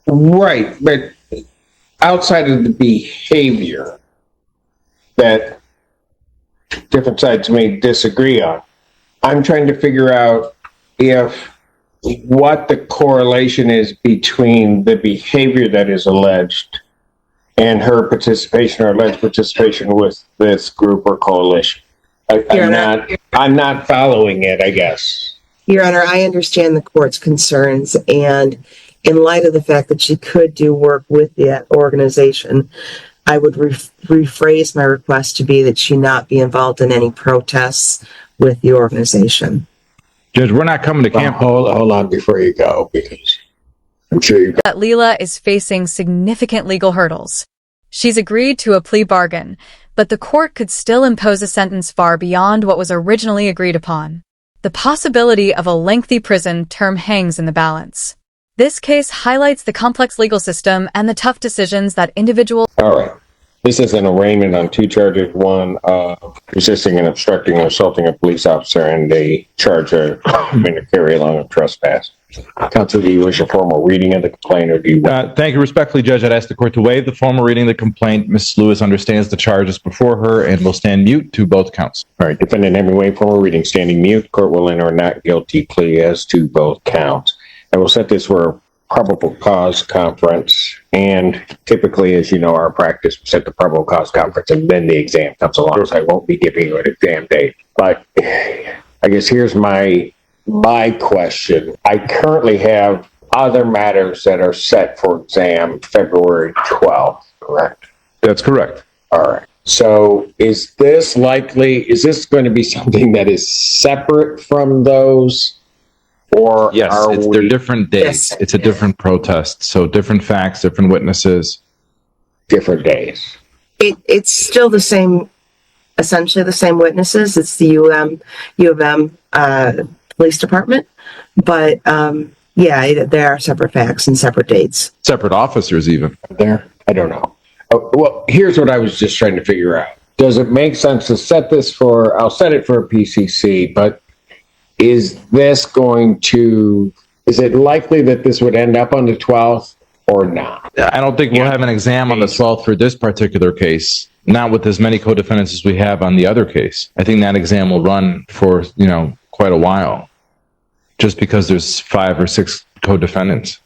Right, but outside of the behavior that different sides may disagree on, I'm trying to figure out what the correlation is between the behavior that is alleged and her participation or alleged participation with this group or coalition. I'm not following it, I guess. Your Honor, I understand the court's concerns, and in light of the fact that she could do work with the organization, I would rephrase my request to be that she not be involved in any protests with the organization. Judge, we're not coming to camp. Hold on before you go, because I'm sure you got... That Leela is facing significant legal hurdles. She's agreed to a plea bargain, but the court could still impose a sentence far beyond what was originally agreed upon. The possibility of a lengthy prison term hangs in the balance. This case highlights the complex legal system and the tough decisions that individuals... All right. This is an arraignment on two charges. One, resisting and obstructing or assaulting a police officer, and a charge of carry along of trespass. Counsel, do you wish a formal reading of the complaint, or do you... Thank you. Respectfully, Judge, I'd ask the court to waive the formal reading of the complaint. Ms. Lewis understands the charges before her and will stand mute to both counts. All right. Defendant, having waived formal reading, standing mute. Court will enter a not guilty plea as to both counts. I will set this for a probable cause conference, and typically, as you know, our practice, we set the probable cause conference and then the exam comes along, so I won't be giving you an exam date. But I guess here's my question. I currently have other matters that are set for exam February 12th, correct? That's correct. All right. So is this going to be something that is separate from those? Or yes, they're different days. Yes. It's a different protest. So different facts, different witnesses. Different days. It's still the same, essentially the same witnesses. It's the U of M police department. But there are separate facts and separate dates. Separate officers even. There? I don't know. Well, here's what I was just trying to figure out. Does it make sense to set this for, I'll set it for a PCC, but is it likely that this would end up on the 12th or not? I don't think we'll have an exam on the 12th for this particular case, not with as many co-defendants as we have on the other case. I think that exam will run for, quite a while, just because there's 5 or 6 co-defendants.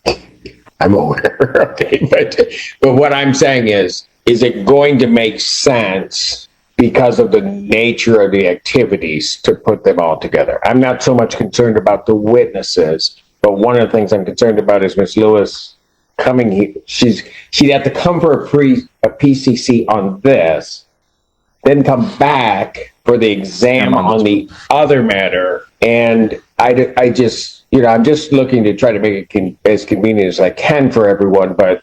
I'm aware of it, but what I'm saying is it going to make sense because of the nature of the activities to put them all together? I'm not so much concerned about the witnesses, but one of the things I'm concerned about is Ms. Lewis coming here. She'd have to come for a PCC on this, then come back for the exam on the other matter. And I just, I'm just looking to try to make it as convenient as I can for everyone. But,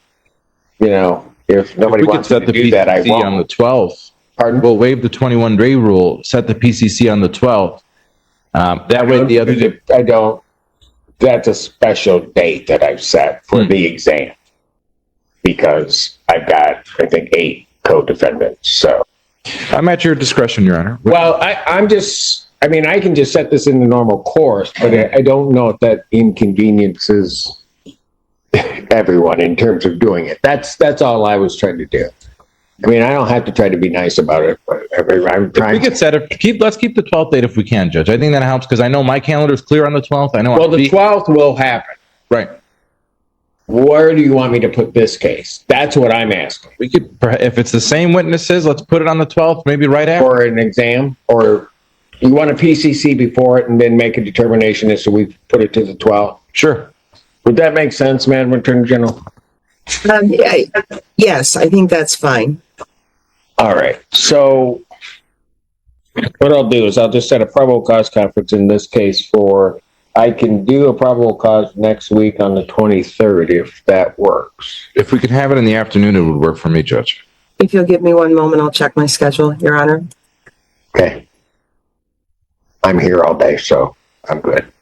if nobody wants to do that, I won't. On the 12th. Pardon? We'll waive the 21-day rule, set the PCC on the 12th. That way the other... That's a special date that I've set for the exam, because I've got, I think, 8 co-defendants, so... I'm at your discretion, Your Honor. Well, I can just set this in the normal course, but I don't know if that inconveniences everyone in terms of doing it. That's all I was trying to do. I don't have to try to be nice about it, but I'm trying. We could let's keep the 12th date if we can, Judge. I think that helps, because I know my calendar is clear on the 12th. I know. Well, the 12th will happen. Right. Where do you want me to put this case? That's what I'm asking. We could, if it's the same witnesses, let's put it on the 12th, maybe right after. Or an exam, or you want a PCC before it and then make a determination as to we put it to the 12th? Sure. Would that make sense, Madam Attorney General? Yes, I think that's fine. All right. So what I'll do is I'll just set a probable cause conference in this case I can do a probable cause next week on the 23rd, if that works. If we could have it in the afternoon, it would work for me, Judge. If you'll give me one moment, I'll check my schedule, Your Honor. Okay. I'm here all day, so I'm good.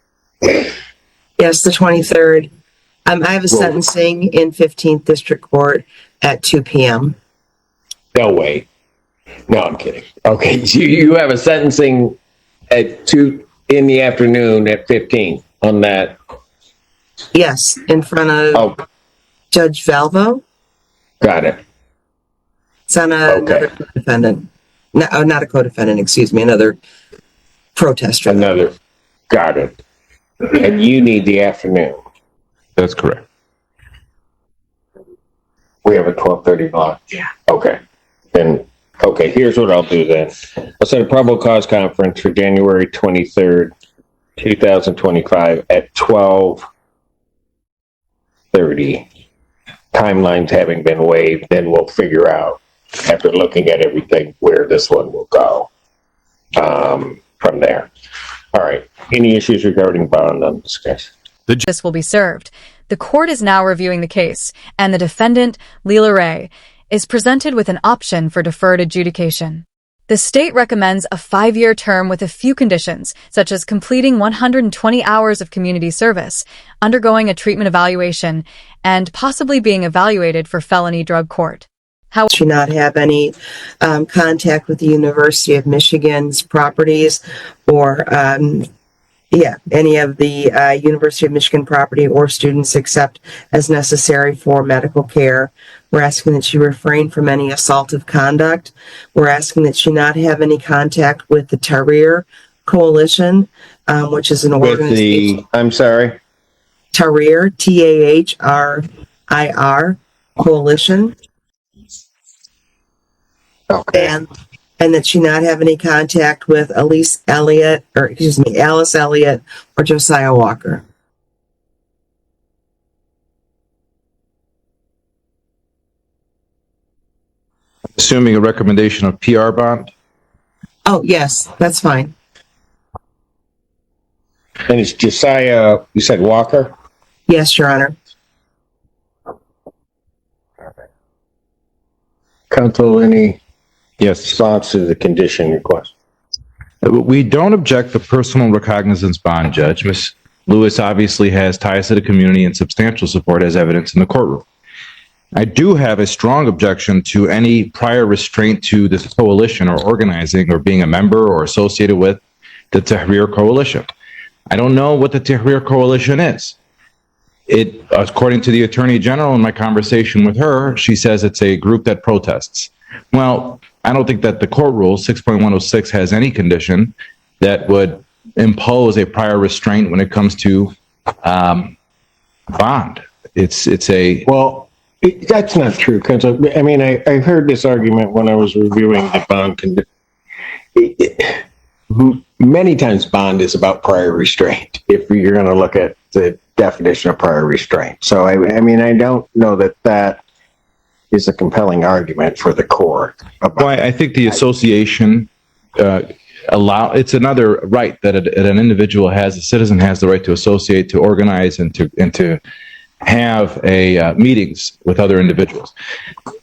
Yes, the 23rd. I have a sentencing in 15th District Court at 2 p.m. No, wait. No, I'm kidding. Okay, you have a sentencing at 2 in the afternoon at 15 on that. Yes, in front of Judge Valvo. Got it. It's on another co-defendant. No, not a co-defendant, excuse me, another protester. Another. Got it. And you need the afternoon. That's correct. We have a 12:30 block. Yeah. Okay. Then, okay, here's what I'll do then. I'll set a probable cause conference for January 23rd, 2025 at 12:30. Timelines having been waived, then we'll figure out, after looking at everything, where this one will go from there. All right. Any issues regarding bond on this case? This will be served. The court is now reviewing the case, and the defendant, Leela Ray, is presented with an option for deferred adjudication. The state recommends a 5-year term with a few conditions, such as completing 120 hours of community service, undergoing a treatment evaluation, and possibly being evaluated for felony drug court. She not have any contact with the University of Michigan's properties or any of the University of Michigan property or students except as necessary for medical care. We're asking that she refrain from any assaultive conduct. We're asking that she not have any contact with the Tahrir Coalition, which is an organization. I'm sorry? Tahrir, Tahrir Coalition. Okay. And that she not have any contact with Alice Elliott or Josiah Walker. Assuming a recommendation of PR bond? Oh, yes, that's fine. And it's Josiah, you said Walker? Yes, Your Honor. Counsel, any Yes. response to the condition request? We don't object to personal recognizance bond, Judge. Ms. Lewis obviously has ties to the community and substantial support as evidence in the courtroom. I do have a strong objection to any prior restraint to this coalition or organizing or being a member or associated with the Tahrir Coalition. I don't know what the Tahrir Coalition is. It, according to the Attorney General in my conversation with her, she says it's a group that protests. Well, I don't think that the court rule 6.106 has any condition that would impose a prior restraint when it comes to bond. It's a Well, that's not true, counsel. I mean, I heard this argument when I was reviewing the bond condition. Many times bond is about prior restraint, if you're going to look at the definition of prior restraint. So, I mean, I don't know that is a compelling argument for the court. Well, I think the association it's another right that an individual has, a citizen has the right to associate, to organize, and to have meetings with other individuals.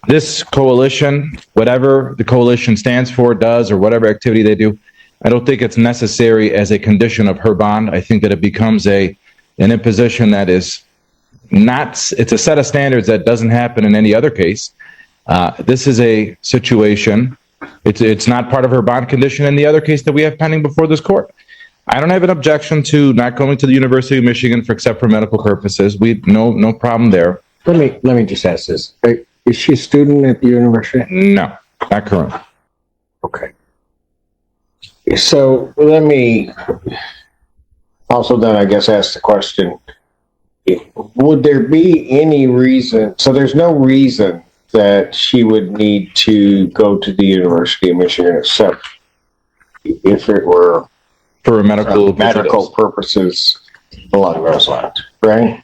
This coalition, whatever the coalition stands for, does, or whatever activity they do, I don't think it's necessary as a condition of her bond. I think that it becomes an imposition that is not, it's a set of standards that doesn't happen in any other case. This is a situation, it's not part of her bond condition in the other case that we have pending before this court. I don't have an objection to not going to the University of Michigan except for medical purposes. No problem there. Let me just ask this. Is she a student at the university? No, not current. Okay. So let me also then, I guess, ask the question, would there be any reason, so there's no reason that she would need to go to the University of Michigan except if it were For medical purposes along those lines, right?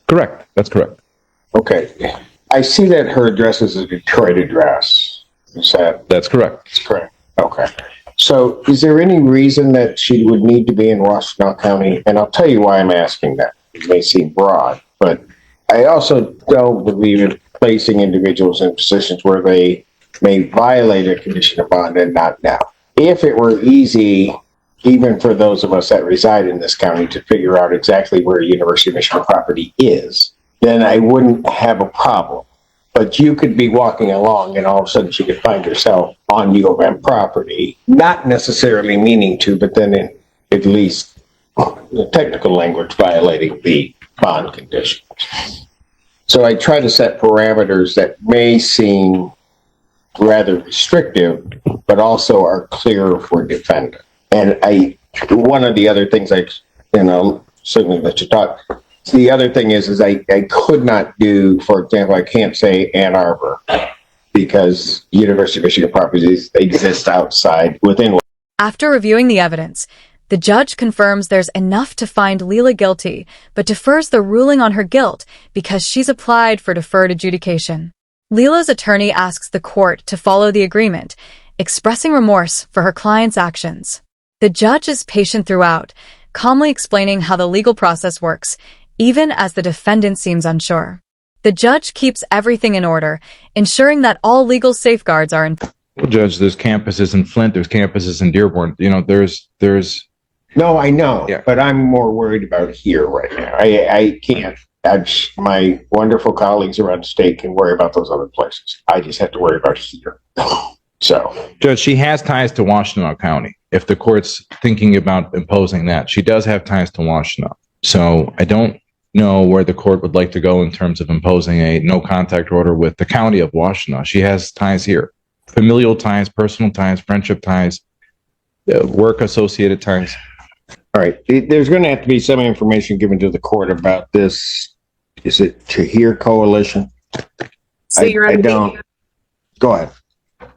Correct. That's correct. Okay. I see that her address is a Detroit address. Is that? That's correct. That's correct. Okay. So is there any reason that she would need to be in Washtenaw County? And I'll tell you why I'm asking that. It may seem broad, but I also don't believe in placing individuals in positions where they may violate a condition of bond and not now. If it were easy, even for those of us that reside in this county, to figure out exactly where University of Michigan property is, then I wouldn't have a problem. But you could be walking along and all of a sudden she could find herself on U of M property, not necessarily meaning to, but then in at least the technical language violating the bond conditions. So I try to set parameters that may seem rather restrictive, but also are clear for defendant. And one of the other things certainly let you talk. The other thing is I could not do, for example, I can't say Ann Arbor because University of Michigan properties exist within. After reviewing the evidence, the judge confirms there's enough to find Leela guilty, but defers the ruling on her guilt because she's applied for deferred adjudication. Leela's attorney asks the court to follow the agreement, expressing remorse for her client's actions. The judge is patient throughout, calmly explaining how the legal process works, even as the defendant seems unsure. The judge keeps everything in order, ensuring that all legal safeguards are in. Well, Judge, there's campuses in Flint, there's campuses in Dearborn. There's. No, I know, Yeah. but I'm more worried about here right now. I can't. My wonderful colleagues around the state can worry about those other places. I just have to worry about here. So, Judge, she has ties to Washtenaw County. If the court's thinking about imposing that, she does have ties to Washtenaw. So I don't know where the court would like to go in terms of imposing a no contact order with the county of Washtenaw. She has ties here. Familial ties, personal ties, friendship ties, work associated ties. all right. There's going to have to be some information given to the court about this. Is it Tahir Coalition? So you're I don't. Go ahead.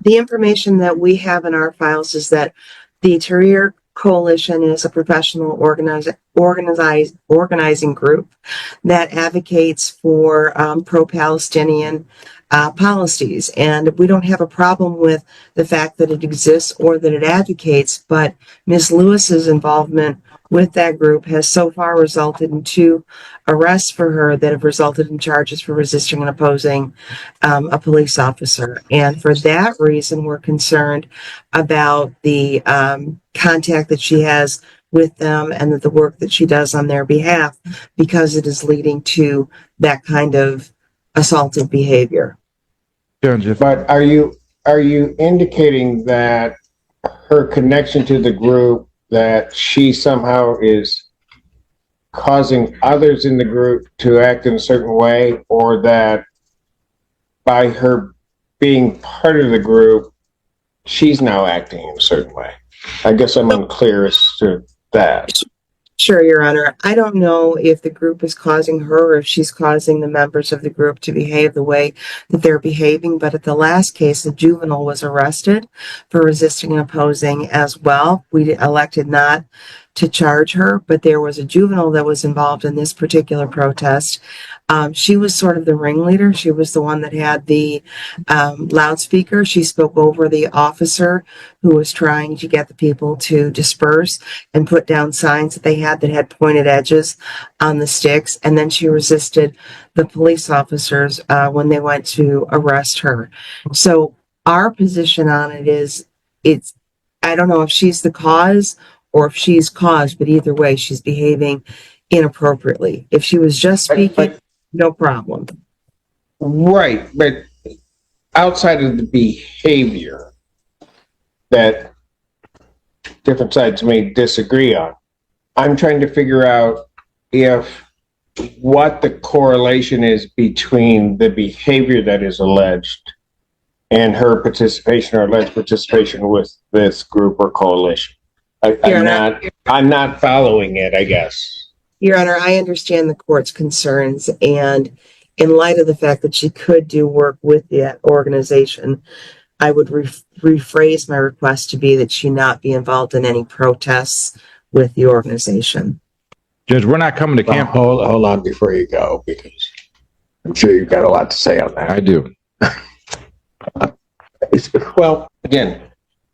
The information that we have in our files is that the Tahrir Coalition is a professional organizing group that advocates for pro-Palestinian policies. And we don't have a problem with the fact that it exists or that it advocates, but Ms. Lewis's involvement with that group has so far resulted in 2 arrests for her that have resulted in charges for resisting and opposing a police officer. And for that reason, we're concerned about the contact that she has with them and that the work that she does on their behalf, because it is leading to that kind of assaultive behavior. Judge, But are you indicating that her connection to the group, that she somehow is causing others in the group to act in a certain way, or that by her being part of the group, she's now acting in a certain way? I guess I'm unclear as to that. Sure, Your Honor. I don't know if the group is causing her or if she's causing the members of the group to behave the way that they're behaving. But at the last case, a juvenile was arrested for resisting and opposing as well. We elected not to charge her, but there was a juvenile that was involved in this particular protest. She was sort of the ringleader. She was the one that had the loudspeaker. She spoke over the officer who was trying to get the people to disperse and put down signs that they had that had pointed edges on the sticks. And then she resisted the police officers when they went to arrest her. So our position on it is, I don't know if she's the cause or if she's caused, but either way, she's behaving inappropriately. If she was just speaking, no problem. Right, but outside of the behavior that different sides may disagree on, I'm trying to figure out what the correlation is between the behavior that is alleged and her participation or alleged participation with this group or coalition. I'm not following it, I guess. Your Honor, I understand the court's concerns, and in light of the fact that she could do work with that organization, I would rephrase my request to be that she not be involved in any protests with the organization. Judge, we're not coming to camp. Hold on before you go, because I'm sure you've got a lot to say on that. I do. Well, again,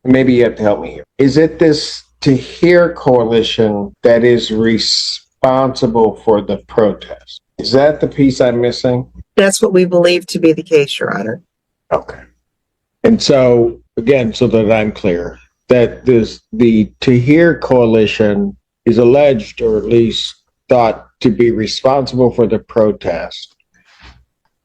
maybe you have to help me here. Is it this Tahir Coalition that is responsible for the protest? Is that the piece I'm missing? That's what we believe to be the case, Your Honor. Okay. And so, again, so that I'm clear, that the Tahir Coalition is alleged, or at least thought to be responsible for the protest.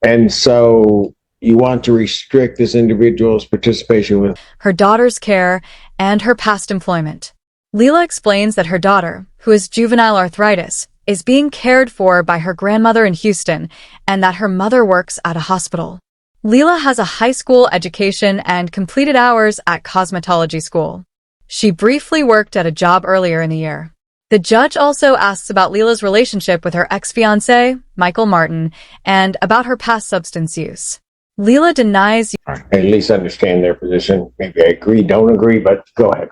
And so you want to restrict this individual's participation with her daughter's care and her past employment. Leela explains that her daughter, who has juvenile arthritis, is being cared for by her grandmother in Houston and that her mother works at a hospital. Leela has a high school education and completed hours at cosmetology school. She briefly worked at a job earlier in the year. The judge also asks about Leela's relationship with her ex-fiancé, Michael Martin, and about her past substance use. Leela denies. I at least understand their position. Maybe I agree, don't agree, but go ahead.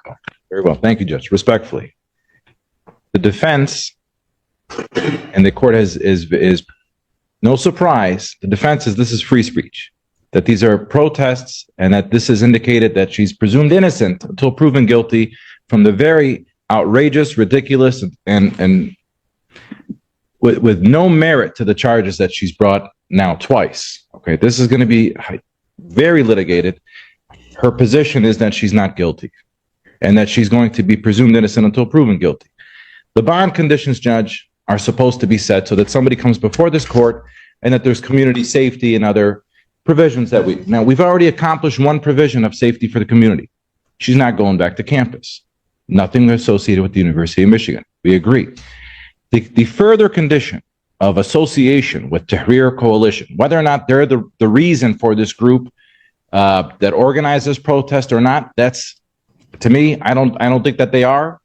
Very well. Thank you, Judge. Respectfully. The defense, and the court is no surprise, the defense is this is free speech, that these are protests, and that this is indicated that she's presumed innocent until proven guilty from the very outrageous, ridiculous, and with no merit to the charges that she's brought now twice. Okay, this is going to be very litigated. Her position is that she's not guilty and that she's going to be presumed innocent until proven guilty. The bond conditions, Judge, are supposed to be set so that somebody comes before this court and that there's community safety and other provisions that we've already accomplished one provision of safety for the community. She's not going back to campus. Nothing associated with the University of Michigan. We agree. The further condition of association with Tahrir Coalition, whether or not they're the reason for this group that organized this protest or not, that's, to me, I don't think that they are.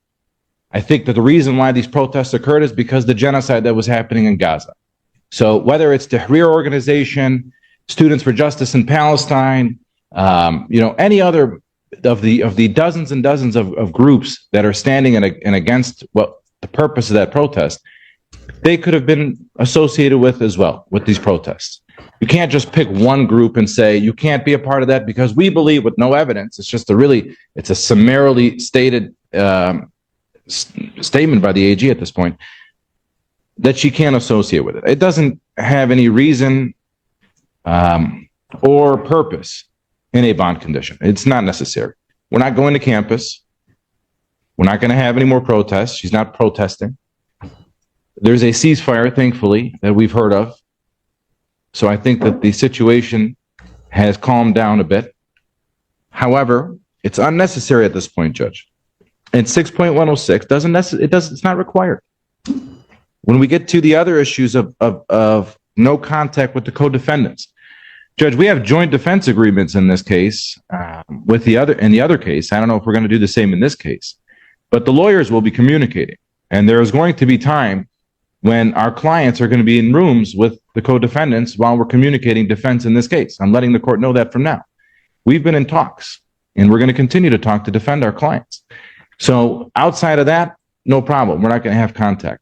I think that the reason why these protests occurred is because the genocide that was happening in Gaza. So whether it's Tahrir Organization, Students for Justice in Palestine, any other of the dozens and dozens of groups that are standing and against what the purpose of that protest, they could have been associated with as well, with these protests. You can't just pick one group and say, you can't be a part of that because we believe with no evidence. It's just it's a summarily stated statement by the AG at this point that she can't associate with it. It doesn't have any reason or purpose in a bond condition. It's not necessary. We're not going to campus. We're not going to have any more protests. She's not protesting. There's a ceasefire, thankfully, that we've heard of. So I think that the situation has calmed down a bit. However, it's unnecessary at this point, Judge. And 6.106 it's not required. When we get to the other issues of no contact with the co-defendants, Judge, we have joint defense agreements in this case. In the other case, I don't know if we're going to do the same in this case, but the lawyers will be communicating, and there is going to be time when our clients are going to be in rooms with the co-defendants while we're communicating defense in this case. I'm letting the court know that from now. We've been in talks, and we're going to continue to talk to defend our clients. So outside of that, no problem. We're not going to have contact.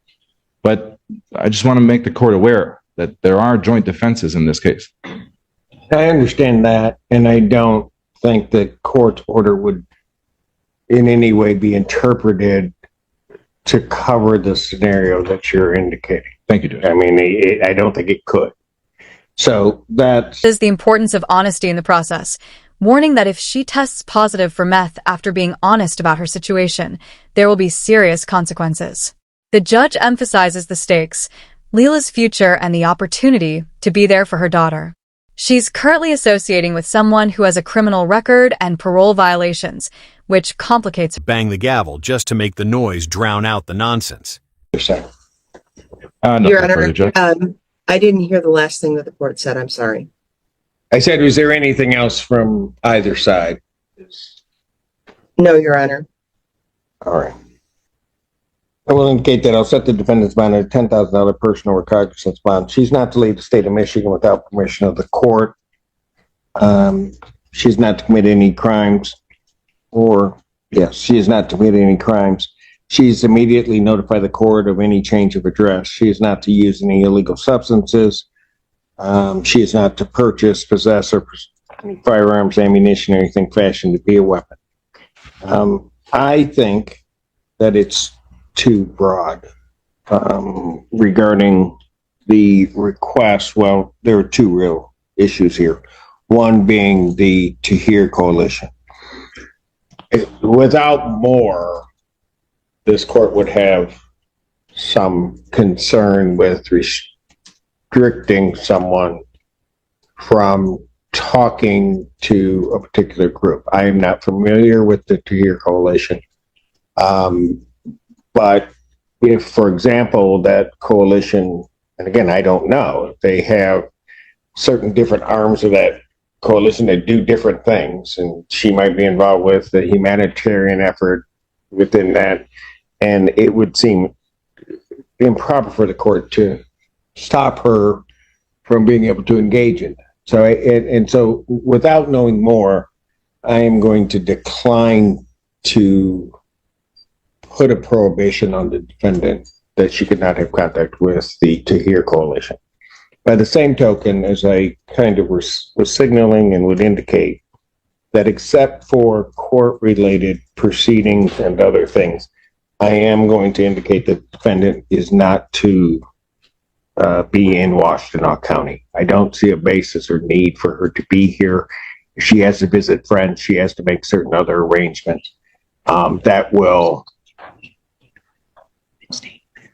But I just want to make the court aware that there are joint defenses in this case. I understand that, and I don't think that court's order would in any way be interpreted to cover the scenario that you're indicating. Thank you, Judge. I mean, I don't think it could. So that's is the importance of honesty in the process, warning that if she tests positive for meth after being honest about her situation, there will be serious consequences. The judge emphasizes the stakes, Leela's future, and the opportunity to be there for her daughter. She's currently associating with someone who has a criminal record and parole violations, which complicates. Bang the gavel just to make the noise drown out the nonsense. Your Honor, I didn't hear the last thing that the court said. I'm sorry. I said, was there anything else from either side? No, Your Honor. All right. I will indicate that I'll set the defendant's bond at a $10,000 personal or cognizance bond. She's not to leave the state of Michigan without permission of the court. She's not to commit any crimes, she is not to commit any crimes. She's immediately notify the court of any change of address. She is not to use any illegal substances. She is not to purchase, possess, or any firearms, ammunition, or anything fashioned to be a weapon. I think that it's too broad regarding the request. Well, there are two real issues here. One being the Tahrir Coalition. Without more, this court would have some concern with restricting someone from talking to a particular group. I am not familiar with the Tahrir Coalition, but if, for example, that coalition, and again, I don't know, if they have certain different arms of that coalition that do different things, and she might be involved with the humanitarian effort within that, and it would seem improper for the court to stop her from being able to engage in that. So, and so without knowing more, I am going to decline to put a prohibition on the defendant that she could not have contact with the To Hear Coalition. By the same token, as I kind of was signaling and would indicate, that except for court-related proceedings and other things, I am going to indicate that the defendant is not to be in Washtenaw County. I don't see a basis or need for her to be here. She has to visit friends. She has to make certain other arrangements that will.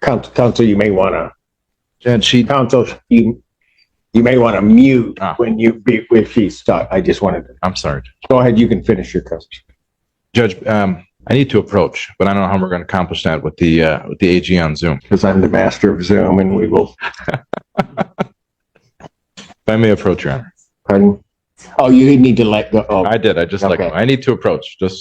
Counsel, you may want to. Judge, Counsel, you may want to mute when if she's stuck. I just wanted to. I'm sorry. Go ahead. You can finish your question. Judge, I need to approach, but I don't know how we're going to accomplish that with the AG on Zoom. Because I'm the master of Zoom, and we will. If I may approach, Your Honor. Pardon? Oh, you need to let go. Oh, I did. I just okay. I need to approach. Just